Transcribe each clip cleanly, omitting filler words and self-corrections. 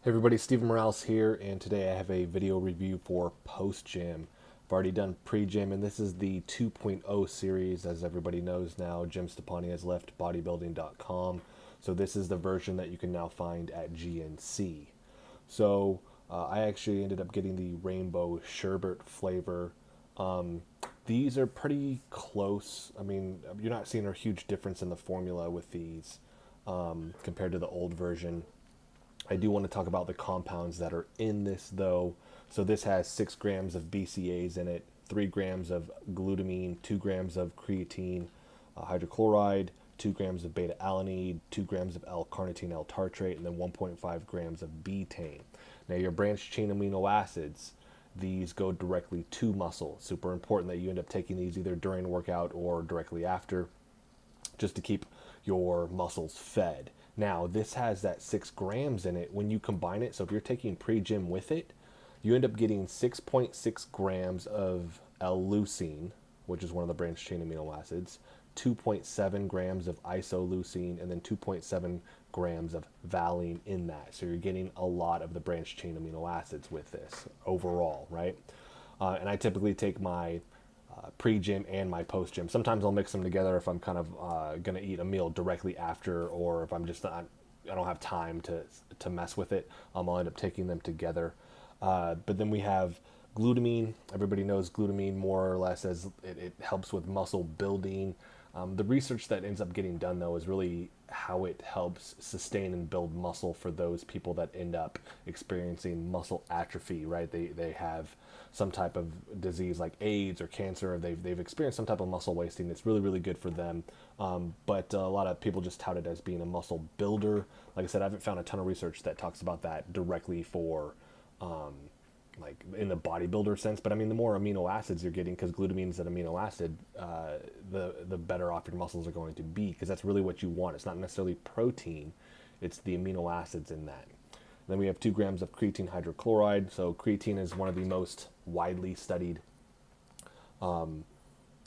Hey everybody, Stephen Morales here, and today I have a video review for Post Jym. I've already done pre-gym, and this is the 2.0 series. As everybody knows now, Jim Stoppani has left bodybuilding.com, so this is the version that you can now find at GNC. So I actually ended up getting the rainbow sherbet flavor. Um, these are pretty close. I mean, you're not seeing a huge difference in the formula with these compared to the old version. I do want to talk about the compounds that are in this though. So this has 6 grams of BCAAs in it, 3 grams of glutamine, 2 grams of creatine hydrochloride, 2 grams of beta alanine, 2 grams of L-carnitine L-tartrate, and then 1.5 grams of betaine. Now your branched chain amino acids, these go directly to muscle. Super important that you end up taking these either during workout or directly after, just to keep your muscles fed. Now, this has that 6 grams in it when you combine it. So if you're taking pre-gym with it, you end up getting 6.6 grams of L-leucine, which is one of the branched chain amino acids, 2.7 grams of isoleucine, and then 2.7 grams of valine in that. So you're getting a lot of the branched chain amino acids with this overall, right? And I typically take my pre-gym and my post-gym. Sometimes I'll mix them together if I'm kind of going to eat a meal directly after, or if I'm just not, I don't have time to mess with it. I'll end up taking them together. But then we have glutamine. Everybody knows glutamine more or less as it helps with muscle building. The research that ends up getting done though is really how it helps sustain and build muscle for those people that end up experiencing muscle atrophy, right? They have some type of disease like AIDS or cancer, or they've experienced some type of muscle wasting. It's really, really good for them. But a lot of people just tout it as being a muscle builder. Like I said, I haven't found a ton of research that talks about that directly for like in the bodybuilder sense, but I mean, the more amino acids you're getting, because glutamine is an amino acid, the better off your muscles are going to be, because that's really what you want. It's not necessarily protein, it's the amino acids in that. Then we have 2 grams of creatine hydrochloride. So creatine is one of the most widely studied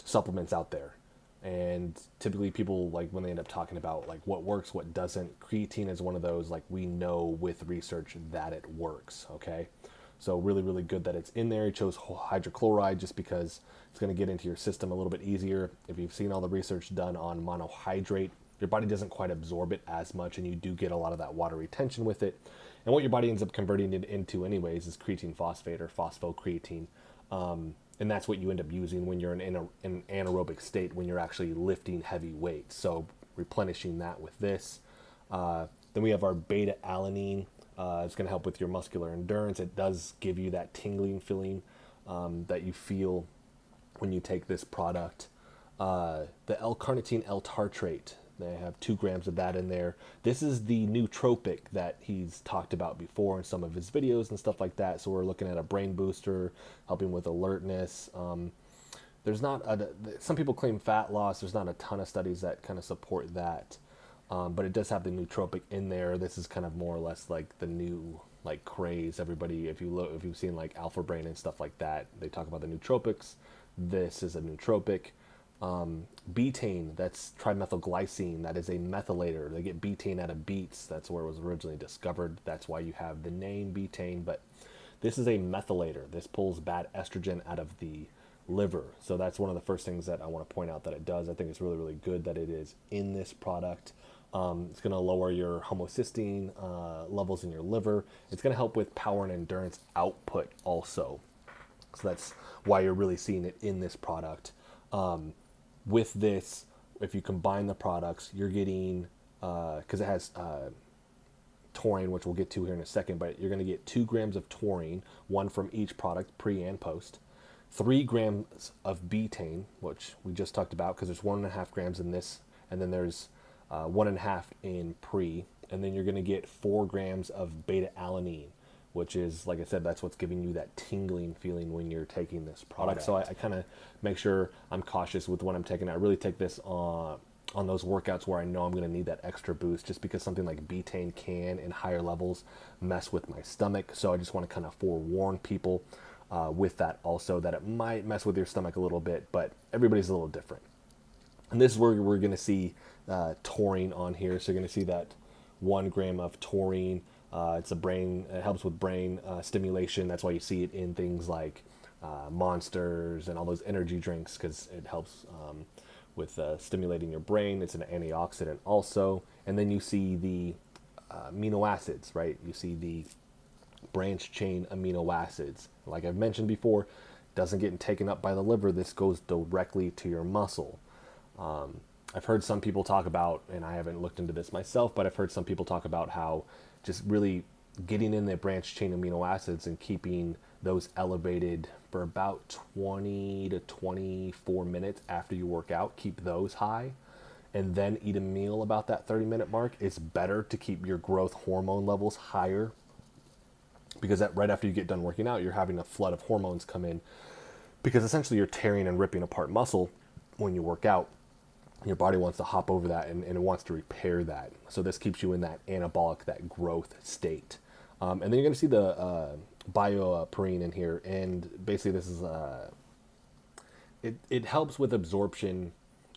supplements out there. And typically people, like when they end up talking about like what works, what doesn't, creatine is one of those, like, we know with research that it works, okay? So really, really good that it's in there. It chose hydrochloride just because it's going to get into your system a little bit easier. If you've seen all the research done on monohydrate, your body doesn't quite absorb it as much, and you do get a lot of that water retention with it. And what your body ends up converting it into anyways is creatine phosphate or phosphocreatine. And that's what you end up using when you're in an anaerobic state, when you're actually lifting heavy weights. So replenishing that with this. Then we have our beta alanine. It's going to help with your muscular endurance. It does give you that tingling feeling that you feel when you take this product. The L-carnitine L-tartrate, they have 2 grams of that in there. This is the nootropic that he's talked about before in some of his videos and stuff like that. So we're looking at a brain booster, helping with alertness. There's not some people claim fat loss. There's not a ton of studies that kind of support that. But it does have the nootropic in there. This is kind of more or less like the new like craze. Everybody, if you've seen like Alpha Brain and stuff like that, they talk about the nootropics. This is a nootropic. Betaine, that's trimethylglycine. That is a methylator. They get betaine out of beets. That's where it was originally discovered. That's why you have the name betaine. But this is a methylator. This pulls bad estrogen out of the liver. So that's one of the first things that I want to point out that it does. I think it's really, really good that it is in this product. It's going to lower your homocysteine levels in your liver. It's going to help with power and endurance output also. So that's why you're really seeing it in this product. With this, if you combine the products, you're getting, because it has taurine, which we'll get to here in a second, but you're going to get 2 grams of taurine, 1 from each product, pre and post. 3 grams of betaine, which we just talked about, because there's 1.5 grams in this, and then there's 1.5 in pre, and then you're going to get 4 grams of beta alanine, which is, like I said, that's what's giving you that tingling feeling when you're taking this product. So I kind of make sure I'm cautious with what I'm taking. I really take this on those workouts where I know I'm going to need that extra boost, just because something like betaine can, in higher levels, mess with my stomach. So I just want to kind of forewarn people with that also, that it might mess with your stomach a little bit, but everybody's a little different. And this is where we're going to see taurine on here. So you're going to see that 1 gram of taurine. It helps with brain stimulation. That's why you see it in things like Monsters and all those energy drinks, because it helps with stimulating your brain. It's an antioxidant also. And then you see the amino acids, right? You see the branch chain amino acids. Like I've mentioned before, doesn't get taken up by the liver. This goes directly to your muscle. I've heard some people talk about, and I haven't looked into this myself, but I've heard some people talk about how just really getting in the branch chain amino acids and keeping those elevated for about 20 to 24 minutes after you work out, keep those high, and then eat a meal about that 30-minute mark. It's better to keep your growth hormone levels higher, because right after you get done working out, you're having a flood of hormones come in, because essentially you're tearing and ripping apart muscle when you work out. Your body wants to hop over that, and it wants to repair that. So this keeps you in that anabolic, that growth state. And then you're going to see the bioperine in here, and basically this is it helps with absorption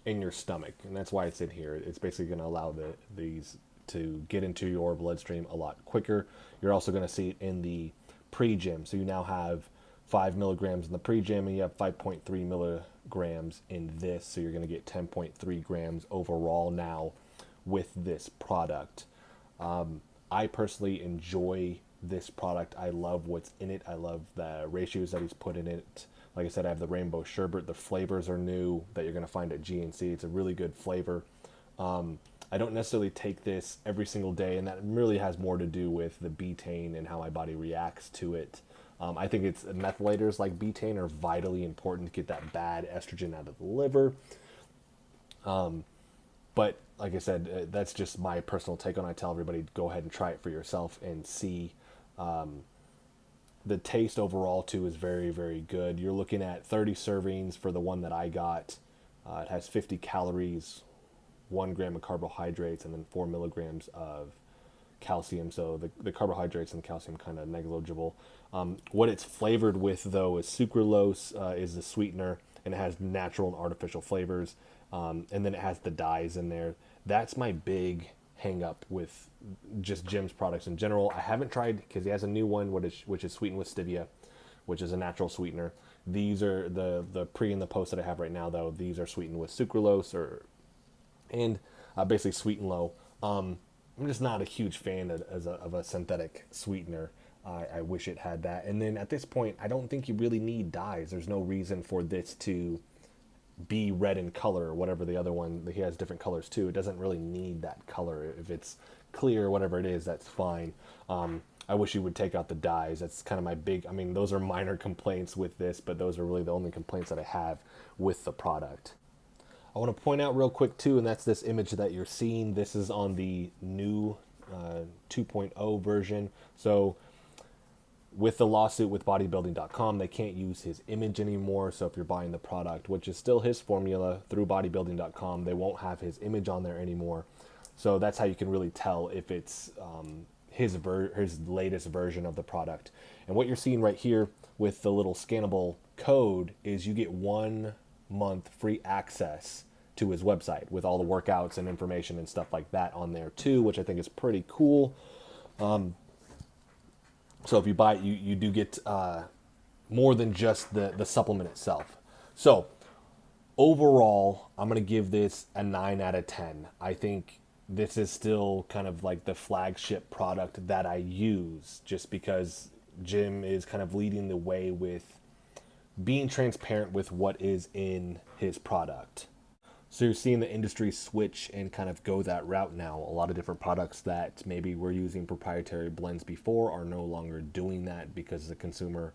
in your stomach, and that's why it's in here. It's basically going to allow these to get into your bloodstream a lot quicker. You're also going to see it in the pre-gym. So you now have 5 milligrams in the pre-gym, and you have 5.3 milligrams in this. So you're going to get 10.3 grams overall now with this product. I personally enjoy this product. I love what's in it. I love the ratios that he's put in it. Like I said, I have the rainbow sherbet. The flavors are new that you're going to find at GNC. It's a really good flavor. I don't necessarily take this every single day, and that really has more to do with the betaine and how my body reacts to it. I think it's methylators like betaine are vitally important to get that bad estrogen out of the liver. But like I said, that's just my personal take on it. I tell everybody, go ahead and try it for yourself and see. The taste overall too is very, very good. You're looking at 30 servings for the one that I got. It has 50 calories, 1 gram of carbohydrates, and then 4 milligrams of calcium. So the carbohydrates and calcium kind of negligible. What it's flavored with though is sucralose, is the sweetener, and it has natural and artificial flavors. And then it has the dyes in there. That's my big hang up with just Jym's products in general. I haven't tried, because he has a new one which is sweetened with stevia, which is a natural sweetener. These are the pre and the post that I have right now though. These are sweetened with sucralose and basically sweet and low. I'm just not a huge fan of a synthetic sweetener. I wish it had that. And then at this point, I don't think you really need dyes. There's no reason for this to be red in color or whatever. The other one, he has different colors too. It doesn't really need that color. If it's clear or whatever it is, that's fine. I wish you would take out the dyes. That's kind of my big, I mean, those are minor complaints with this, but those are really the only complaints that I have with the product. I want to point out real quick too, and that's this image that you're seeing. This is on the new 2.0 version. So with the lawsuit with bodybuilding.com, they can't use his image anymore. So if you're buying the product, which is still his formula through bodybuilding.com, they won't have his image on there anymore. So that's how you can really tell if it's his latest version of the product. And what you're seeing right here with the little scannable code is you get 1 month free access to his website with all the workouts and information and stuff like that on there too, which I think is pretty cool. So if you buy it, you do get more than just the supplement itself. So overall, I'm going to give this a 9 out of 10. I think this is still kind of like the flagship product that I use, just because Jym is kind of leading the way with being transparent with what is in his product. So you're seeing the industry switch and kind of go that route now. A lot of different products that maybe were using proprietary blends before are no longer doing that, because consumers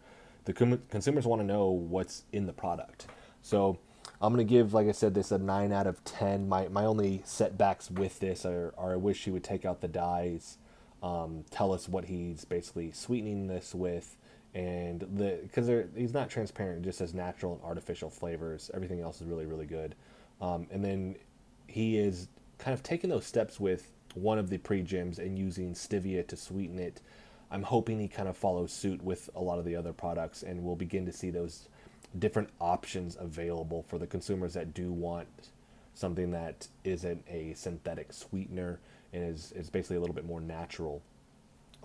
want to know what's in the product. So I'm going to give, like I said, this a 9 out of 10. My only setbacks with this are I wish he would take out the dyes, tell us what he's basically sweetening this with, and because he's not transparent, just as natural and artificial flavors. Everything else is really, really good. And then he is kind of taking those steps with one of the pre-gyms and using stevia to sweeten it. I'm hoping he kind of follows suit with a lot of the other products, and we'll begin to see those different options available for the consumers that do want something that isn't a synthetic sweetener and is basically a little bit more natural.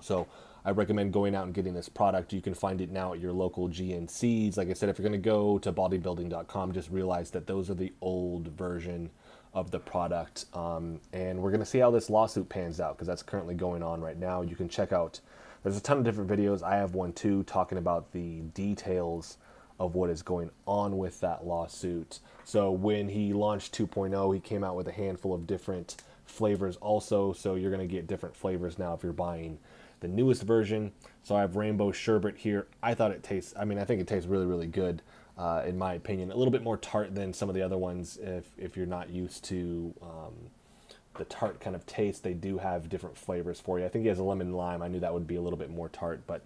So I recommend going out and getting this product. You can find it now at your local GNCs. Like I said, if you're going to go to bodybuilding.com, just realize that those are the old version of the product. And we're going to see how this lawsuit pans out, because that's currently going on right now. You can check out, there's a ton of different videos. I have one too, talking about the details of what is going on with that lawsuit. So when he launched 2.0, he came out with a handful of different flavors also. So you're going to get different flavors now if you're buying the newest version. So I have rainbow sherbet here. I thought it tastes, I think it tastes really, really good, in my opinion. A little bit more tart than some of the other ones. If you're not used to the tart kind of taste, they do have different flavors for you. I think he has a lemon lime. I knew that would be a little bit more tart, but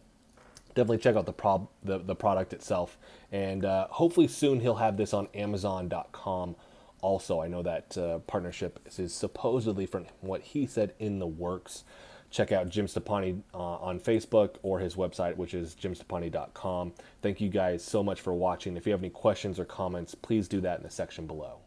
definitely check out the product itself. And hopefully soon he'll have this on Amazon.com also. I know that partnership is supposedly, from what he said, in the works. Check out Jym Stoppani on Facebook, or his website, which is jymstoppani.com. Thank you guys so much for watching. If you have any questions or comments, please do that in the section below.